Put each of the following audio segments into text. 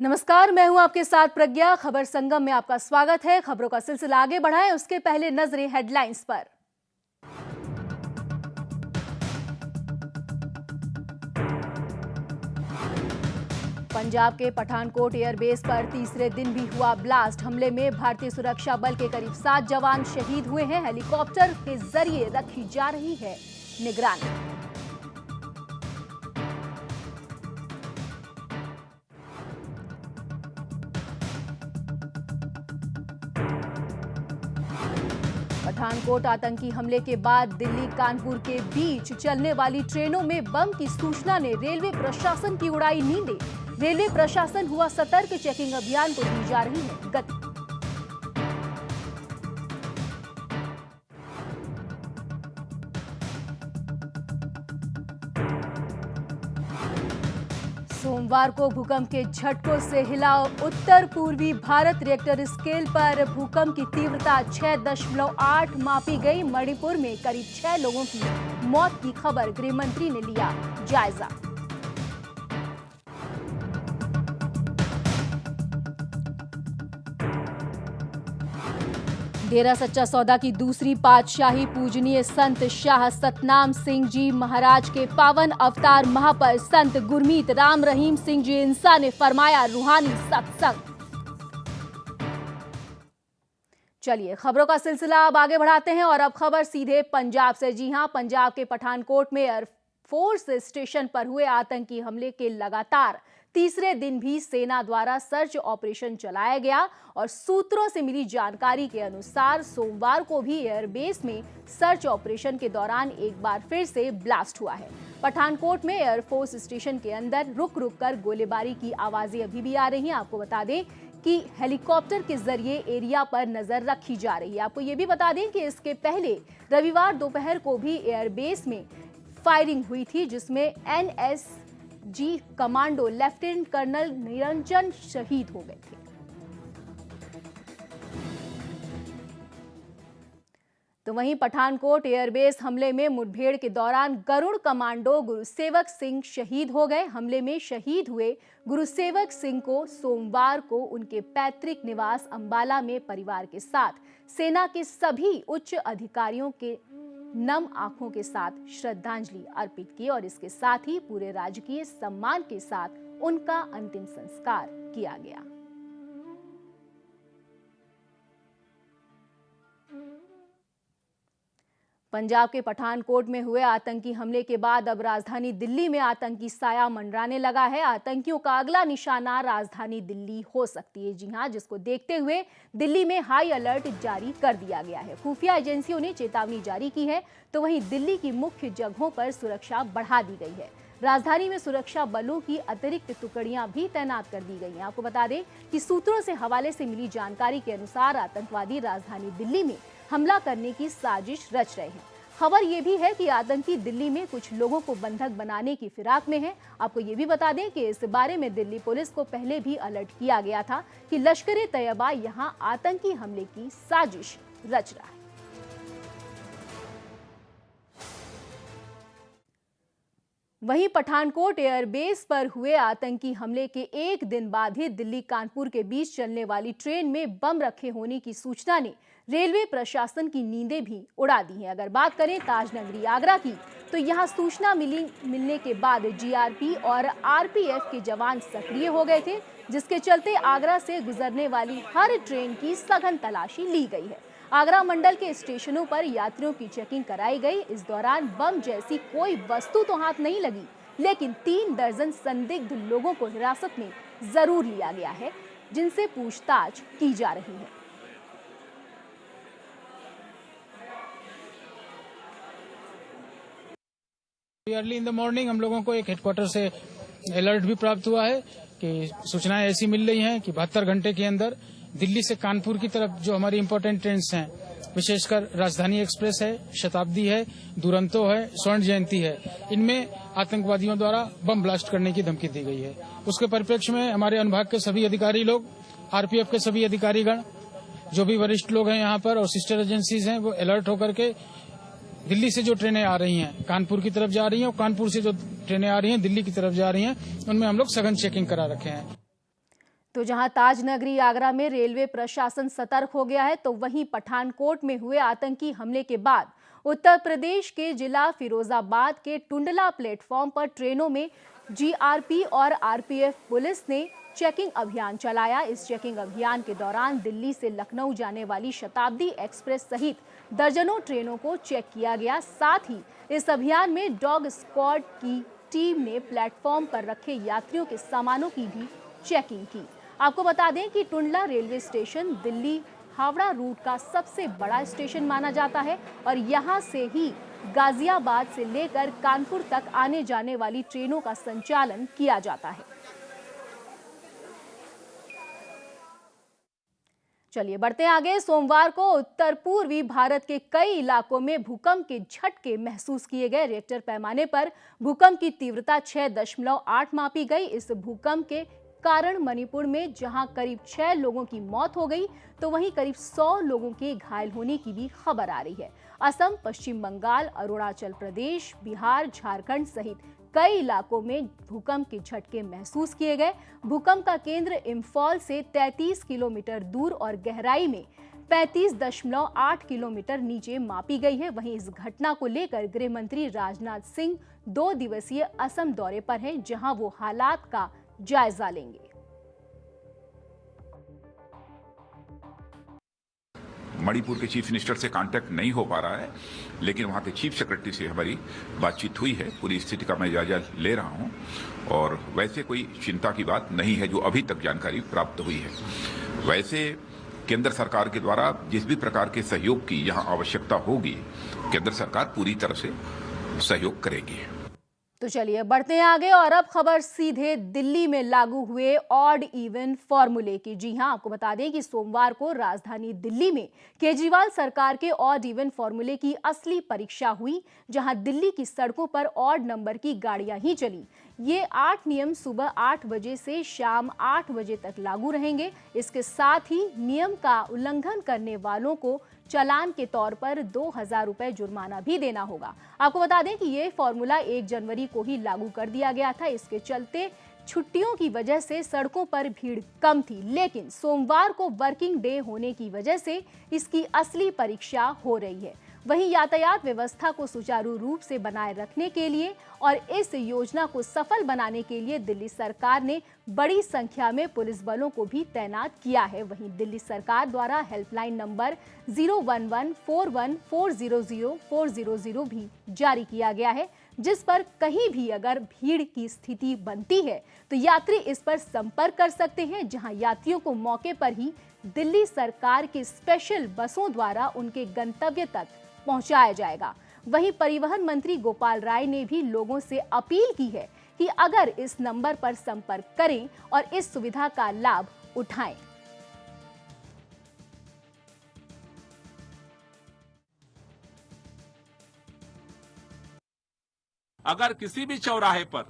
नमस्कार, मैं हूं आपके साथ प्रज्ञा। खबर संगम में आपका स्वागत है। खबरों का सिलसिला आगे बढ़ाएं, उसके पहले नजरें हेडलाइंस पर। पंजाब के पठानकोट एयरबेस पर तीसरे दिन भी हुआ ब्लास्ट। हमले में भारतीय सुरक्षा बल के करीब 7 जवान शहीद हुए हैं। हेलीकॉप्टर के जरिए रखी जा रही है निगरानी। पठानकोट आतंकी हमले के बाद दिल्ली कानपुर के बीच चलने वाली ट्रेनों में बम की सूचना ने रेलवे प्रशासन की उड़ाई नींदें। रेलवे प्रशासन हुआ सतर्क, चेकिंग अभियान को दी जा रही है गति। सोमवार को भूकंप के झटकों से हिला उत्तर पूर्वी भारत। रिएक्टर स्केल पर भूकंप की तीव्रता 6.8 मापी गई। मणिपुर में करीब 6 लोगों की मौत की खबर, गृह मंत्री ने लिया जायजा। डेरा सच्चा सौदा की दूसरी पातशाही पूजनीय संत शाह सतनाम सिंह जी महाराज के पावन अवतार महापर संत गुरमीत राम रहीम सिंह जी इंसा ने फरमाया रूहानी सत्संग। चलिए खबरों का सिलसिला अब आगे बढ़ाते हैं और अब खबर सीधे पंजाब से। जी हां, पंजाब के पठानकोट में एयरफोर्स स्टेशन पर हुए आतंकी हमले के लगातार तीसरे दिन भी सेना द्वारा सर्च ऑपरेशन चलाया गया और सूत्रों से मिली जानकारी के अनुसार सोमवार को भी एयरबेस में सर्च ऑपरेशन के दौरान एक बार फिर से ब्लास्ट हुआ है। पठानकोट में एयरफोर्स स्टेशन के अंदर रुक रुक कर गोलीबारी की आवाजें अभी भी आ रही हैं। आपको बता दें कि हेलीकॉप्टर के जरिए एरिया पर नजर रखी जा रही है। आपको ये भी बता दें कि इसके पहले रविवार दोपहर को भी एयरबेस में फायरिंग हुई थी, जिसमें NSG commando lieutenant colonel Niranjan शहीद हो गए थे। तो वहीं पठानकोट एयरबेस हमले में मुठभेड़ के दौरान गरुड़ कमांडो गुरुसेवक सिंह शहीद हो गए। हमले में शहीद हुए गुरुसेवक सिंह को सोमवार को उनके पैतृक निवास अंबाला में परिवार के साथ सेना के सभी उच्च अधिकारियों के नम आंखों के साथ श्रद्धांजलि अर्पित की और इसके साथ ही पूरे राजकीय सम्मान के साथ उनका अंतिम संस्कार किया गया। पंजाब के पठानकोट में हुए आतंकी हमले के बाद अब राजधानी दिल्ली में आतंकी साया मंडराने लगा है। आतंकियों का अगला निशाना राजधानी दिल्ली हो सकती है। जी हां, जिसको देखते हुए दिल्ली में हाई अलर्ट जारी कर दिया गया है। खुफिया एजेंसियों ने चेतावनी जारी की है, तो वहीं दिल्ली की मुख्य जगहों पर सुरक्षा बढ़ा दी गई है। राजधानी में सुरक्षा बलों की अतिरिक्त टुकड़ियां भी तैनात कर दी गई हैं। आपको बता दें कि सूत्रों से हवाले से मिली जानकारी के अनुसार आतंकवादी राजधानी दिल्ली में हमला करने की साजिश रच रहे हैं। खबर यह भी है कि आतंकी दिल्ली में कुछ लोगों को बंधक बनाने की फिराक में है। आपको ये भी बता दें कि इस बारे में दिल्ली पुलिस को पहले भी अलर्ट किया गया था कि लश्कर-ए-तैयबा यहां आतंकी हमले की साजिश रच रहा है। वहीं पठानकोट एयरबेस पर हुए आतंकी हमले के एक दिन बाद ही दिल्ली कानपुर के बीच चलने वाली ट्रेन में बम रखे होने की सूचना ने रेलवे प्रशासन की नींदें भी उड़ा दी हैं। अगर बात करें ताजनगरी आगरा की, तो यहां सूचना मिलने के बाद जीआरपी और आरपीएफ के जवान सक्रिय हो गए थे, जिसके चलते आगरा से गुजरने वाली हर ट्रेन की सघन तलाशी ली गई है। आगरा मंडल के स्टेशनों पर यात्रियों की चेकिंग कराई गई। इस दौरान बम जैसी कोई वस्तु तो हाथ नहीं लगी, लेकिन 3 दर्जन संदिग्ध लोगों को हिरासत में जरूर लिया गया है, जिनसे पूछताछ की जा रही है। अर्ली इन द मॉर्निंग हम लोगों को एक हेडक्वार्टर से अलर्ट भी प्राप्त हुआ है कि सूचनाएं ऐसी मिल रही हैं कि 72 घंटे के अंदर दिल्ली से कानपुर की तरफ जो हमारी इंपॉर्टेंट ट्रेन हैं, विशेषकर राजधानी एक्सप्रेस है, शताब्दी है, दुरंतो है, स्वर्ण जयंती है, इनमें आतंकवादियों द्वारा बम ब्लास्ट करने की धमकी दी गई है। उसके परिप्रेक्ष्य में हमारे अनुभाग के सभी अधिकारी लोग आरपीएफ के सभी अधिकारीगण, जो भी वरिष्ठ लोग हैं यहाँ पर और सिस्टर एजेंसीज हैं, वो अलर्ट होकर के दिल्ली से जो ट्रेनें आ रही हैं कानपुर की तरफ जा रही हैं और कानपुर से जो ट्रेनें आ रही हैं दिल्ली की तरफ जा रही हैं, उनमें हम लोग सघन चेकिंग करा रखे हैं। तो जहां ताज नगरी आगरा में रेलवे प्रशासन सतर्क हो गया है, तो वहीं पठानकोट में हुए आतंकी हमले के बाद उत्तर प्रदेश के जिला फिरोजाबाद के टुंडला प्लेटफॉर्म पर ट्रेनों में जीआरपी और आरपीएफ पुलिस ने चेकिंग अभियान चलाया। इस चेकिंग अभियान के दौरान दिल्ली से लखनऊ जाने वाली शताब्दी एक्सप्रेस सहित दर्जनों ट्रेनों को चेक किया गया। साथ ही इस अभियान में डॉग स्क्वाड की टीम ने प्लेटफॉर्म पर रखे यात्रियों के सामानों की भी चेकिंग की। आपको बता दें कि Tundla railway station Delhi Howrah route का सबसे बड़ा स्टेशन माना जाता है और यहां से ही गाजियाबाद से लेकर कानपुर तक आने जाने वाली ट्रेनों का संचालन किया जाता है। चलिए बढ़ते आगे। सोमवार को उत्तर पूर्वी भारत के कई इलाकों में भूकंप के झटके महसूस किए गए। रिक्टर पैमाने पर भूकंप की तीव्रता 6.8 मापी गई। इस भूकंप के कारण मणिपुर में जहां करीब 6 लोगों की मौत हो गई, तो वहीं करीब 100 लोगों के घायल होने की भी खबर आ रही है। असम, पश्चिम बंगाल, अरुणाचल प्रदेश, बिहार, झारखंड सहित कई इलाकों में भूकंप के झटके महसूस किए गए। भूकंप का केंद्र इंफॉल से 33 किलोमीटर दूर और गहराई में 35.8 किलोमीटर नीचे मापी गई है। वहीं इस घटना को लेकर गृह मंत्री राजनाथ सिंह 2 दिवसीय असम दौरे पर हैं, जहां वो हालात का जायजा लेंगे। मणिपुर के चीफ मिनिस्टर से कांटेक्ट नहीं हो पा रहा है, लेकिन वहां के चीफ सेक्रेटरी से हमारी बातचीत हुई है। पूरी स्थिति का मैं जायजा ले रहा हूं और वैसे कोई चिंता की बात नहीं है जो अभी तक जानकारी प्राप्त हुई है। वैसे केंद्र सरकार के द्वारा जिस भी प्रकार के सहयोग की यहां आवश्यकता होगी, केंद्र सरकार पूरी तरह से सहयोग करेगी। तो चलिए बढ़ते हैं आगे और अब खबर सीधे दिल्ली में लागू हुए ऑड इवन फॉर्मूले की। जी हां, आपको बता दें कि सोमवार को राजधानी दिल्ली में केजरीवाल सरकार के ऑड इवन फॉर्मूले की असली परीक्षा हुई, जहां दिल्ली की सड़कों पर ऑड नंबर की गाड़ियां ही चली। ये 8 नियम सुबह 8 बजे से शाम 8 बजे तक लागू रहेंगे। इसके साथ ही नियम का उल्लंघन करने वालों को चालान के तौर पर 2000 रुपए जुर्माना भी देना होगा। आपको बता दें कि ये फॉर्मूला 1 जनवरी को ही लागू कर दिया गया था। इसके चलते छुट्टियों की वजह से सड़कों पर भीड़ कम थी, लेकिन सोमवार को वर्किंग डे होने की वजह से इसकी असली परीक्षा हो रही है। वहीं यातायात व्यवस्था को सुचारू रूप से बनाए रखने के लिए और इस योजना को सफल बनाने के लिए दिल्ली सरकार ने बड़ी संख्या में पुलिस बलों को भी तैनात किया है। वहीं दिल्ली सरकार द्वारा हेल्पलाइन नंबर 01141400400 भी जारी किया गया है, जिस पर कहीं भी अगर भीड़ की स्थिति बनती है तो यात्री इस पर संपर्क कर सकते हैं, जहां यात्रियों को मौके पर ही दिल्ली सरकार की स्पेशल बसों द्वारा उनके गंतव्य तक पहुंचाया जाएगा। वहीं परिवहन मंत्री गोपाल राय ने भी लोगों से अपील की है कि अगर इस नंबर पर संपर्क करें और इस सुविधा का लाभ उठाएं। अगर किसी भी चौराहे पर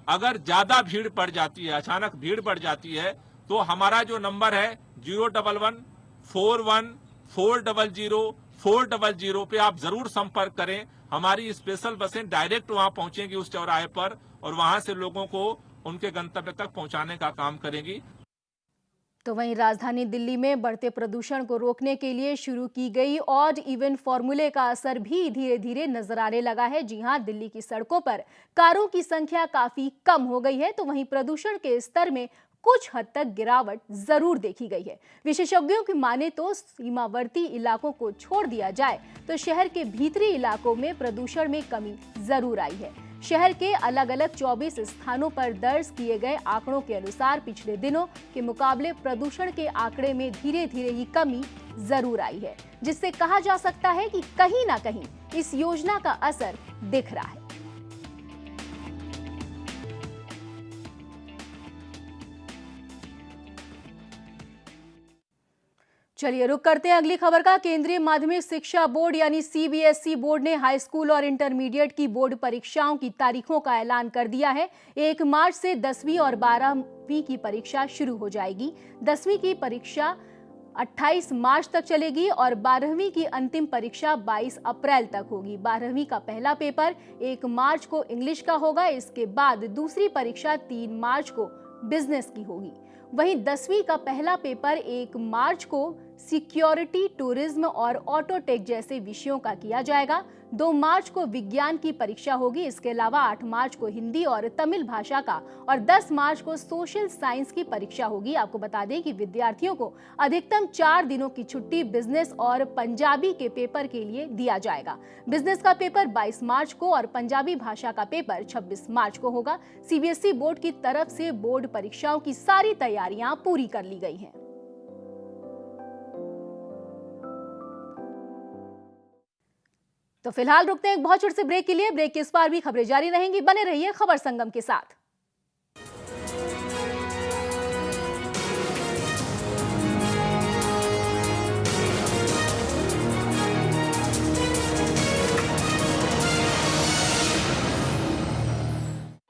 अगर ज्यादा भीड़ पड़ जाती है, अचानक भीड़ बढ़ जाती है, तो हमारा जो नंबर है 01141400400 पे आप जरूर संपर्क करें। हमारी स्पेशल बसें डायरेक्ट वहां पहुंचेंगी उस चौराहे पर और वहां से लोगों को उनके गंतव्य तक पहुंचाने का काम करेंगी। तो वहीं राजधानी दिल्ली में बढ़ते प्रदूषण को रोकने के लिए शुरू की गई ऑड इवन फॉर्मूले का असर भी धीरे धीरे नजर आने लगा है। जी हां, दिल्ली की सड़कों पर कारों की संख्या काफी कम हो गई है, तो वहीं प्रदूषण के स्तर में कुछ हद तक गिरावट जरूर देखी गई है। विशेषज्ञों की माने तो सीमावर्ती इलाकों को छोड़ दिया जाए तो शहर के भीतरी इलाकों में प्रदूषण में कमी जरूर आई है। शहर के अलग अलग 24 स्थानों पर दर्ज किए गए आंकड़ों के अनुसार पिछले दिनों के मुकाबले प्रदूषण के आंकड़े में धीरे धीरे ही कमी जरूर आई है, जिससे कहा जा सकता है कि कहीं ना कहीं इस योजना का असर दिख रहा है। चलिए रुक करते हैं अगली खबर का। केंद्रीय माध्यमिक शिक्षा बोर्ड यानी सीबीएसई बोर्ड ने हाई स्कूल और इंटरमीडिएट की बोर्ड परीक्षाओं की तारीखों का ऐलान कर दिया है। 1 मार्च से 10वीं और 12वीं की परीक्षा शुरू हो जाएगी। 10वीं की परीक्षा 28 मार्च तक चलेगी और 12वीं की अंतिम परीक्षा 22 अप्रैल तक होगी। 12वीं का पहला पेपर 1 मार्च को इंग्लिश का होगा। इसके बाद दूसरी परीक्षा 3 मार्च को बिजनेस की होगी। वहीं 10वीं का पहला पेपर 1 मार्च को सिक्योरिटी, टूरिज्म और ऑटोटेक जैसे विषयों का किया जाएगा। 2 मार्च को विज्ञान की परीक्षा होगी। इसके अलावा 8 मार्च को हिंदी और तमिल भाषा का और 10 मार्च को सोशल साइंस की परीक्षा होगी। आपको बता दें कि विद्यार्थियों को अधिकतम 4 दिनों की छुट्टी बिजनेस और पंजाबी के पेपर के लिए दिया जाएगा। बिजनेस का पेपर 22 मार्च को और पंजाबी भाषा का पेपर 26 मार्च को होगा। सीबीएसई बोर्ड की तरफ से बोर्ड परीक्षाओं की सारी तैयारियां पूरी कर ली गई हैं। तो फिलहाल रुकते हैं एक बहुत छोटे से ब्रेक के लिए। ब्रेक के इस बार भी खबरें जारी रहेंगी। बने रहिए खबर संगम के साथ।